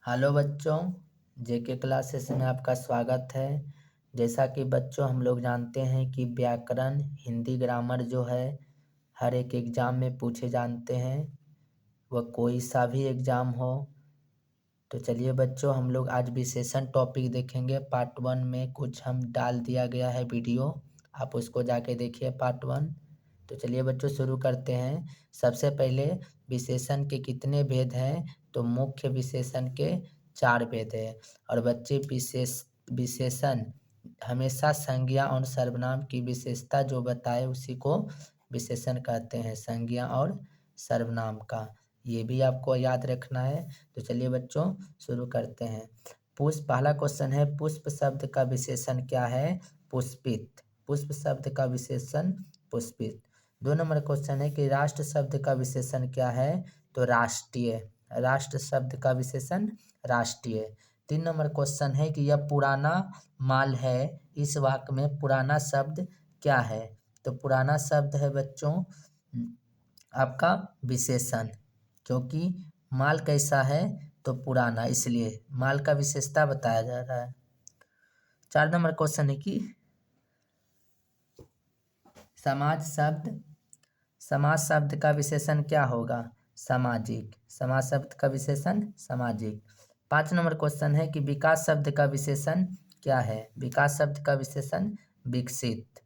Hello बच्चों, जेके classes में आपका स्वागत है। जैसा कि बच्चों हम लोग जानते हैं कि व्याकरण हिंदी ग्रामर जो है हर एक एग्ज़ाम में पूछे जाते हैं, वह कोई सा भी एग्ज़ाम हो। तो चलिए बच्चों, हम लोग आज विशेषण टॉपिक देखेंगे। पार्ट 1 में कुछ हम डाल दिया गया है वीडियो, आप उसको जाके देखिए पार्ट 1। तो चलिए बच्चों शुरू करते हैं। सबसे पहले विशेषण के कितने भेद हैं? तो मुख्य विशेषण के 4 भेद हैं। और बच्चे विशेषण हमेशा संज्ञा और सर्वनाम की विशेषता जो बताए उसी को विशेषण कहते हैं, संज्ञा और सर्वनाम का। ये भी आपको याद रखना है। तो चलिए बच्चों शुरू करते हैं। पहला क्वेश्चन है, पुष्प शब्द का विशेषण क्या है? पुष्पित। पुष्प शब्द का विशेषण पुष्पित। 2 नंबर क्वेश्चन है कि राष्ट्र शब्द का विशेषण क्या है? तो राष्ट्रीय। राष्ट्र शब्द का विशेषण राष्ट्रीय। 3 नंबर क्वेश्चन है कि यह पुराना माल है, इस वाक्य में पुराना शब्द क्या है? तो पुराना शब्द है बच्चों आपका विशेषण, क्योंकि माल कैसा है? तो पुराना, इसलिए माल का विशेषता बताया जा रहा है। 4 नंबर क्वेश्चन है कि समाज शब्द का विशेषण क्या होगा? सामाजिक। समाज शब्द का विशेषण सामाजिक। 5 नंबर क्वेश्चन है कि विकास शब्द का विशेषण क्या है? विकास शब्द का विशेषण विकसित।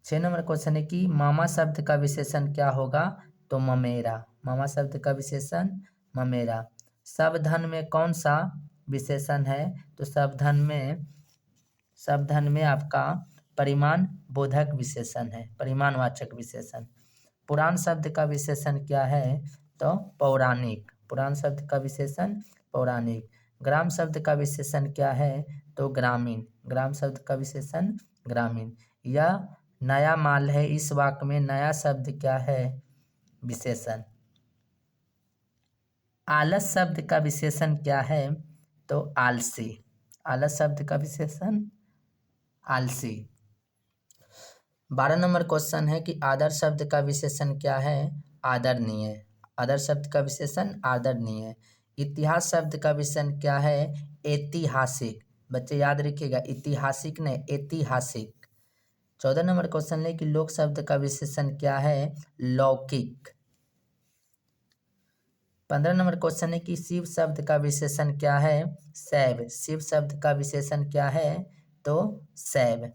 6 नंबर क्वेश्चन है कि मामा शब्द का विशेषण क्या होगा? तो ममेरा। मामा शब्द का विशेषण ममेरा। सबधन में कौन सा विशेषण है? तो सबधन में आपका परिमाण बोधक विशेषण है, परिमाणवाचक विशेषण। पुराण शब्द का विशेषण क्या है? तो पौराणिक। पुराण शब्द का विशेषण पौराणिक। ग्राम शब्द का विशेषण क्या है? तो ग्रामीण। ग्राम शब्द का विशेषण ग्रामीण। यह नया माल है, इस वाक्य में नया शब्द क्या है? विशेषण। आलस शब्द का विशेषण क्या है? तो आलसी। आलस शब्द का विशेषण आलसी। 12 नंबर क्वेश्चन है कि आदर शब्द का विशेषण क्या है? आदरणीय। आदर शब्द का विशेषण आदरणीय। इतिहास शब्द का विशेषण क्या है? ऐतिहासिक। बच्चे याद रखिएगा, ऐतिहासिक नहीं, ऐतिहासिक। 14 नंबर क्वेश्चन है कि लोक शब्द का विशेषण क्या है? लौकिक। 15 नंबर क्वेश्चन है कि शिव शब्द का विशेषण क्या है? शैव। शिव शब्द का विशेषण क्या है? तो शैव।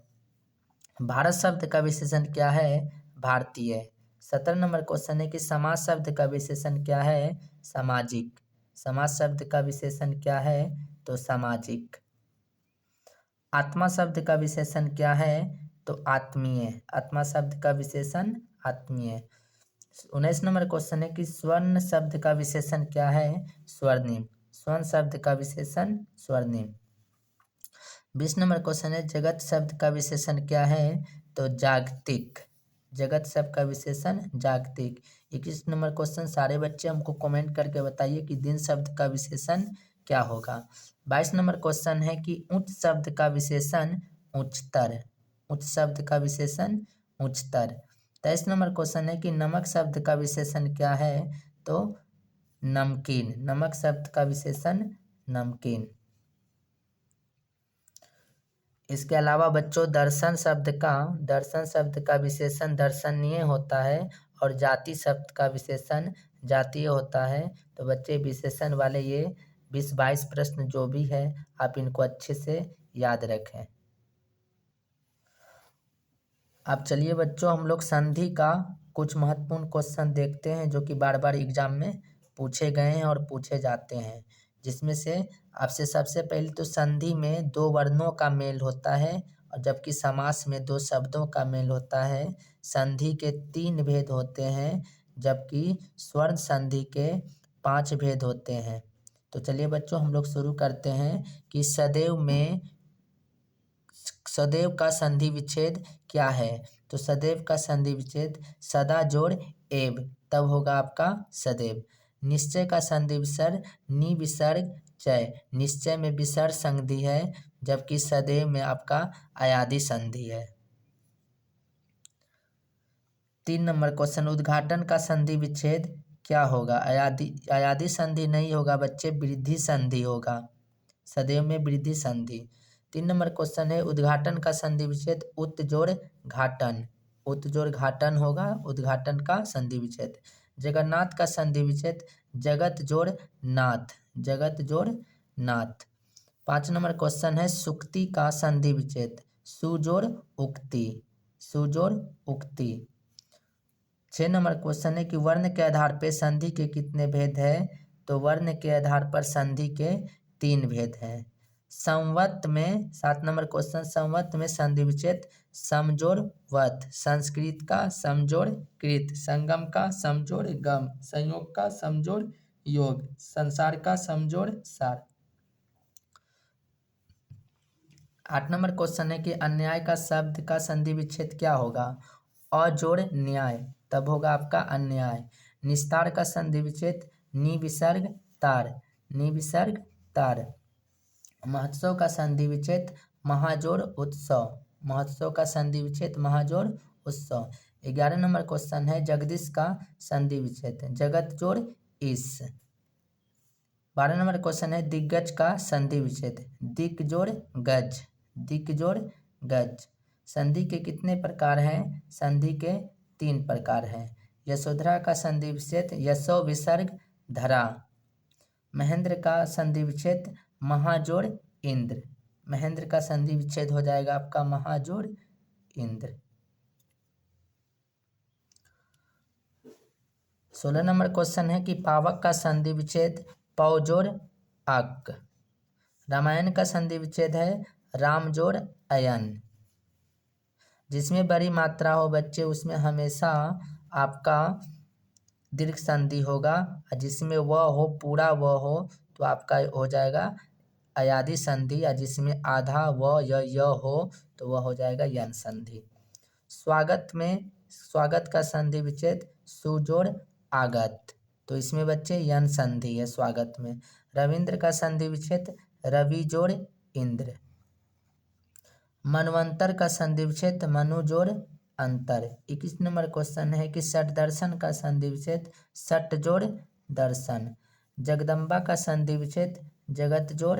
भारत शब्द का विशेषण क्या है? भारतीय। 17 नंबर क्वेश्चन है कि समाज शब्द का विशेषण क्या है? सामाजिक। समाज शब्द का विशेषण क्या है? तो सामाजिक। आत्मा शब्द का विशेषण क्या है? तो आत्मीय। आत्मा शब्द का विशेषण आत्मीय। 19 नंबर क्वेश्चन है कि स्वर्ण शब्द का विशेषण क्या है? स्वर्णिम। स्वर्ण शब्द का विशेषण स्वर्णिम। 20 नंबर क्वेश्चन है जगत शब्द का विशेषण क्या है? तो जागतिक। जगत शब्द का विशेषण जागतिक। 21 नंबर क्वेश्चन, सारे बच्चे हमको कमेंट करके बताइए कि दिन शब्द का विशेषण क्या होगा। 22 नंबर क्वेश्चन है कि उच्च शब्द का विशेषण उच्चतर। उच्च शब्द का विशेषण उच्चतर। 23 नंबर क्वेश्चन है कि नमक शब्द का विशेषण क्या है? तो नमकीन। नमक शब्द का विशेषण नमकीन। इसके अलावा बच्चों दर्शन शब्द का विशेषण दर्शनीय होता है और जाति शब्द का विशेषण जातीय होता है। तो बच्चे विशेषण वाले ये 20-22 प्रश्न जो भी है आप इनको अच्छे से याद रखें। अब चलिए बच्चों हम लोग संधि का कुछ महत्वपूर्ण क्वेश्चन देखते हैं जो कि बार बार एग्जाम में पूछे गए हैं और पूछे जाते हैं, जिसमें से आपसे सबसे पहले तो संधि में 2 वर्णों का मेल होता है और जबकि समास में 2 शब्दों का मेल होता है। संधि के 3 भेद होते हैं जबकि स्वर्ण संधि के 5 भेद होते हैं। तो चलिए बच्चों हम लोग शुरू करते हैं कि सदैव का संधि विच्छेद क्या है? तो सदैव का संधि विच्छेद सदा जोड़ एव, तब होगा आपका सदैव। निश्चय का संधि विसर्ग नि विसर्ग चय। निश्चय में विसर्ग संधि है जबकि सदैव में आपका अयादि संधि है। 3 नंबर क्वेश्चन, उद्घाटन का संधि विच्छेद क्या होगा? अयादी संधि नहीं होगा बच्चे, वृद्धि संधि होगा। सदैव में वृद्धि संधि। 3 नंबर क्वेश्चन है, उद्घाटन का संधि विच्छेद उत जोड़ घाटन। उत जोड़ घाटन होगा उद्घाटन का संधि विच्छेद। जगन्नाथ का संधि विच्छेद जगत जोड़ नाथ। जगत जोड़ नाथ। 5 नंबर क्वेश्चन है, सुक्ति का संधि विच्छेद सु जोड़ उक्ति। सु जोड़ उक्ति। 6 नंबर क्वेश्चन है कि वर्ण के आधार पे संधि के कितने भेद है? तो वर्ण के आधार पर संधि के 3 भेद हैं। संवत में 7 नंबर क्वेश्चन, संवत में संधि विच्छेद समजोड़ वत। संस्कृत का समजोड़ कृत। संगम का समजोड़ गम। संयोग का समजोड़ योग। संसार का समजोड़ सार। 8 नंबर क्वेश्चन है कि अन्याय का शब्द का संधि विच्छेद क्या होगा? अ जोड़ न्याय, तब होगा आपका अन्याय। निस्तार का संधि विच्छेद नि विसर्ग तार। नि विसर्ग तार। महोत्सव का संधि विच्छेद महाजोड़ उत्सव। महोत्सव का संधि विच्छेद महाजोड़ उत्सव। 11 नंबर क्वेश्चन है, जगदीश का संधि विच्छेद जगत जोड़ इस। 12 नंबर क्वेश्चन है, दिग्गज का संधि विच्छेद दिक जोड़ गज। दिक जोड़ गज। संधि के कितने प्रकार हैं? संधि के 3 प्रकार हैं। यशोधरा का संधि विच्छेद यशो विसर्ग धरा। महेंद्र का संधि विच्छेद महाजोड़ इंद्र। महेंद्र का संधि विच्छेद हो जाएगा आपका महाजोड़ इंद्र। 16 नंबर क्वेश्चन है कि पावक का संधि विच्छेद पौ जोड़ अक। रामायण का संधि विच्छेद है राम जोड़ अयन। जिसमें बड़ी मात्रा हो बच्चे उसमें हमेशा आपका दीर्घ संधि होगा, जिसमें वह हो पूरा वह हो तो आपका हो जाएगा अयादी संधि, या जिसमें आधा व य हो तो वह हो जाएगा यन संधि। स्वागत में स्वागत का संधि विच्छेद सुजोड़ आगत, तो इसमें बच्चे यन संधि है स्वागत में। रविंद्र का संधि विच्छेद रवि जोड़ इंद्र। मनवंतर का संधि विच्छेद मनु जोड़ अंतर। 21 नंबर क्वेश्चन है कि षट दर्शन का संधि विच्छेद षट जोड़ दर्शन। जगदम्बा का संधि विच्छेद जगत जोड़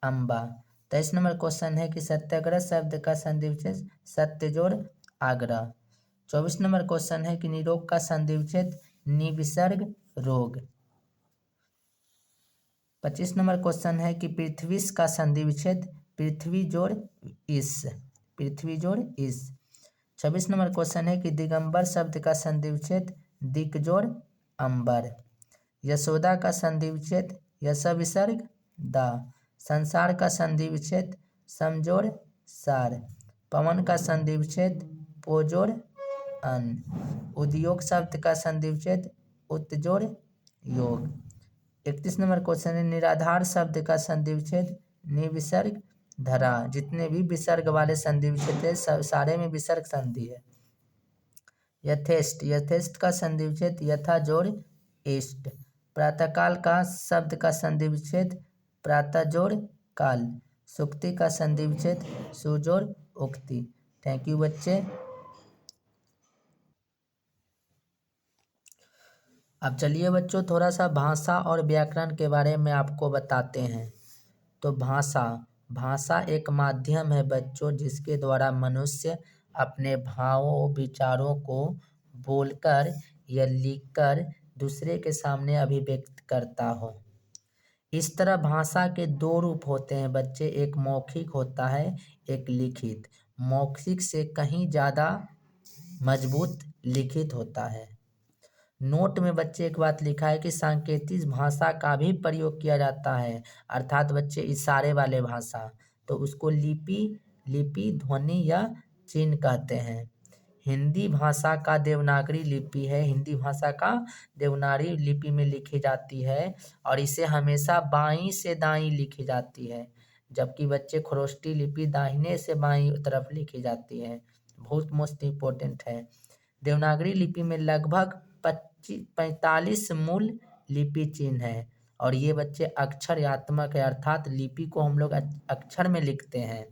अम्बा। 23 नंबर क्वेश्चन है कि सत्याग्रह शब्द का संधि विच्छेद सत्य जोड़ आग्रह। 24 नंबर क्वेश्चन है कि निरोग का संधि विच्छेद निविसर्ग रोग। 25 नंबर क्वेश्चन है कि पृथ्वीश का संधि विच्छेद पृथ्वी जोड़ इस। पृथ्वी जोड़ इस। 26 नंबर क्वेश्चन है कि दिगंबर शब्द का संधि विच्छेद दिक जोड़ अंबर। यशोदा का संधि विच्छेद यश विसर्ग दा। संसार का संधि विच्छेद समजोड़ सार। पवन का संधि विच्छेद पोजोड़ अन। उद्योग शब्द का संधि विच्छेद उत्जोड़ योग। 31 नंबर क्वेश्चन है निराधार शब्द का संधि विच्छेद निविसर्ग धरा। जितने भी विसर्ग वाले संधि विच्छेद है सारे में विसर्ग संधि है। यथेष्ट, यथेष्ट का संधि विच्छेद यथा जोड़ इष्ट। प्रातःकाल का शब्द का संधि विच्छेद प्रातः जोड़ काल। सुक्ति का संधि विच्छेद सुजोड़ उक्ति। थैंक यू बच्चे। अब चलिए बच्चों थोड़ा सा भाषा और व्याकरण के बारे में आपको बताते हैं। तो भाषा, भाषा एक माध्यम है बच्चों जिसके द्वारा मनुष्य अपने भावों विचारों को बोलकर या लिखकर दूसरे के सामने अभिव्यक्त करता हो। इस तरह भाषा के 2 रूप होते हैं बच्चे, एक मौखिक होता है एक लिखित। मौखिक से कहीं ज़्यादा मजबूत लिखित होता है। नोट में बच्चे एक बात लिखा है कि सांकेतिक भाषा का भी प्रयोग किया जाता है, अर्थात बच्चे इशारे वाले भाषा, तो उसको लिपि ध्वनि या चिन्ह कहते हैं। हिंदी भाषा का देवनागरी लिपि है, हिंदी भाषा का देवनागरी लिपि में लिखी जाती है और इसे हमेशा बाईं से दाईं लिखी जाती है, जबकि बच्चे खरोष्टी लिपि दाहिने से बाईं तरफ लिखी जाती है। बहुत मोस्ट इम्पोर्टेंट है। देवनागरी लिपि में लगभग 45 मूल लिपि चिन्ह है और ये बच्चे अक्षरयात्मक है, अर्थात लिपि को हम लोग अक्षर में लिखते हैं।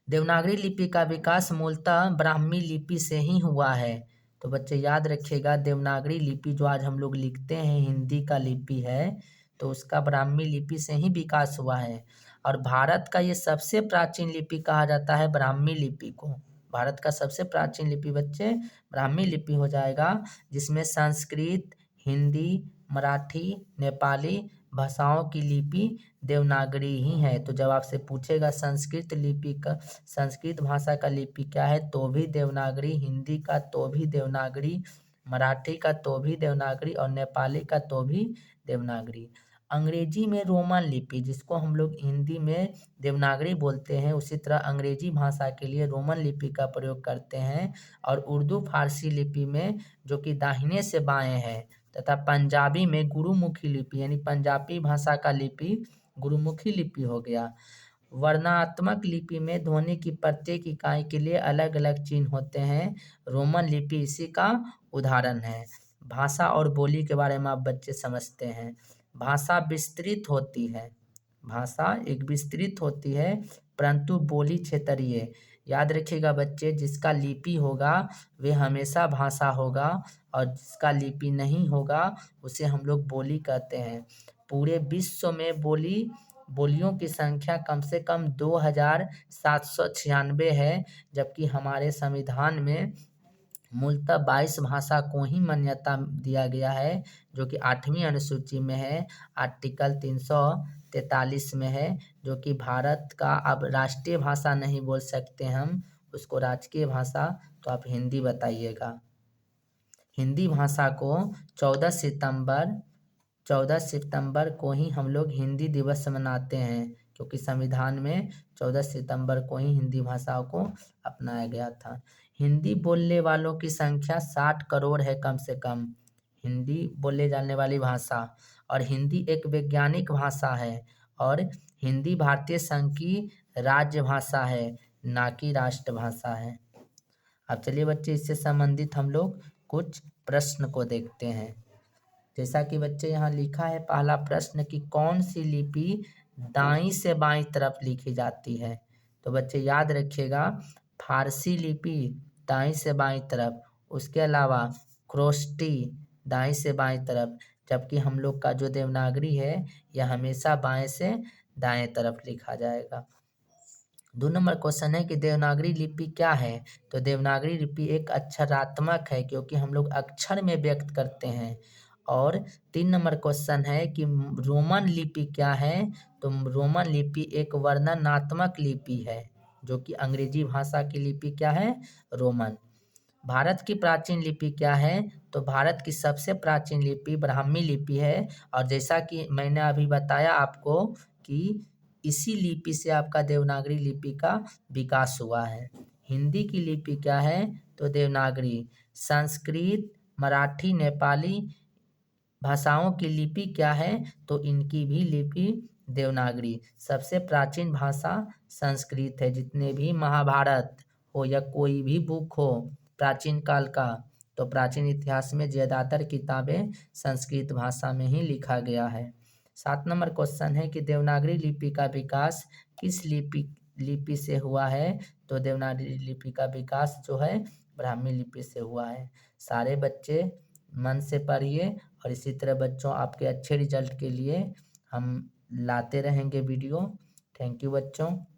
देवनागरी लिपि का विकास मूलतः ब्राह्मी लिपि से ही हुआ है। तो बच्चे याद रखिएगा, देवनागरी लिपि जो आज हम लोग लिखते हैं हिंदी का लिपि है, तो उसका ब्राह्मी लिपि से ही विकास हुआ है। और भारत का ये सबसे प्राचीन लिपि कहा जाता है ब्राह्मी लिपि को। भारत का सबसे प्राचीन लिपि बच्चे ब्राह्मी लिपि हो जाएगा, जिसमें संस्कृत, हिंदी, मराठी, नेपाली भाषाओं की लिपि देवनागरी ही है। तो जब आपसे पूछेगा संस्कृत लिपि का, संस्कृत भाषा का लिपि क्या है, तो भी देवनागरी, हिंदी का तो भी देवनागरी, मराठी का तो भी देवनागरी और नेपाली का तो भी देवनागरी। अंग्रेजी में रोमन लिपि, जिसको हम लोग हिंदी में देवनागरी बोलते हैं, उसी तरह अंग्रेजी भाषा के लिए रोमन लिपि का प्रयोग करते हैं। और उर्दू फारसी लिपि में, जो कि दाहिने से बाएं है, तथा पंजाबी में गुरुमुखी लिपि, यानी पंजाबी भाषा का लिपि गुरुमुखी लिपि हो गया। वर्णनात्मक लिपि में ध्वनि की प्रत्येक इकाई के लिए अलग अलग चिन्ह होते हैं। रोमन लिपि इसी का उदाहरण है। भाषा और बोली के बारे में आप बच्चे समझते हैं। भाषा विस्तृत होती है, भाषा एक विस्तृत होती है, परंतु बोली क्षेत्रीय। याद रखिएगा बच्चे, जिसका लिपि होगा वे हमेशा भाषा होगा, और जिसका लिपि नहीं होगा उसे हम लोग बोली कहते हैं। पूरे विश्व में बोलियों की संख्या कम से कम 2796 है, जबकि हमारे संविधान में मूलतः 22 भाषा को ही मान्यता दिया गया है, जो कि 8वीं अनुसूची में है, आर्टिकल 343 में है, जो कि भारत का अब राष्ट्रीय भाषा नहीं बोल सकते हम उसको, राजकीय भाषा। तो आप हिंदी बताइएगा। हिंदी भाषा को 14 सितंबर को ही हम लोग हिंदी दिवस मनाते हैं, क्योंकि संविधान में 14 सितंबर को ही हिंदी भाषा को अपनाया गया था। हिंदी बोलने वालों की संख्या 60 करोड़ है कम से कम, हिंदी बोले जाने वाली भाषा। और हिंदी एक वैज्ञानिक भाषा है, और हिंदी भारतीय संघ की राज्य भाषा है, ना कि राष्ट्रभाषा है। अब चलिए बच्चे, इससे संबंधित हम लोग कुछ प्रश्न को देखते हैं। जैसा कि बच्चे यहाँ लिखा है पहला प्रश्न कि कौन सी लिपि दाईं से बाईं तरफ लिखी जाती है। तो बच्चे याद रखिएगा, फारसी लिपि दाईं से बाईं तरफ, उसके अलावा क्रोस्टी दाईं से बाईं तरफ, जबकि हम लोग का जो देवनागरी है यह हमेशा बाएं से दाएं तरफ लिखा जाएगा। 2 नंबर क्वेश्चन है कि देवनागरी लिपि क्या है। तो देवनागरी लिपि एक अक्षरात्मक है, क्योंकि हम लोग अक्षर में व्यक्त करते हैं। और 3 नंबर क्वेश्चन है कि रोमन लिपि क्या है। तो रोमन लिपि एक वर्णनात्मक लिपि है, जो कि अंग्रेजी भाषा की लिपि क्या है, रोमन। भारत की प्राचीन लिपि क्या है। तो भारत की सबसे प्राचीन लिपि ब्राह्मी लिपि है, और जैसा कि मैंने अभी बताया आपको कि इसी लिपि से आपका देवनागरी लिपि का विकास हुआ है। हिंदी की लिपि क्या है। तो देवनागरी। संस्कृत, मराठी, नेपाली भाषाओं की लिपि क्या है। तो इनकी भी लिपि देवनागरी। सबसे प्राचीन भाषा संस्कृत है। जितने भी महाभारत हो या कोई भी बुक हो प्राचीन काल का, तो प्राचीन इतिहास में ज़्यादातर किताबें संस्कृत भाषा में ही लिखा गया है। 7 नंबर क्वेश्चन है कि देवनागरी लिपि का विकास किस लिपि से हुआ है। तो देवनागरी लिपि का विकास जो है ब्राह्मी लिपि से हुआ है। सारे बच्चे मन से पढ़िए, और इसी तरह बच्चों आपके अच्छे रिजल्ट के लिए हम लाते रहेंगे वीडियो। थैंक यू बच्चों।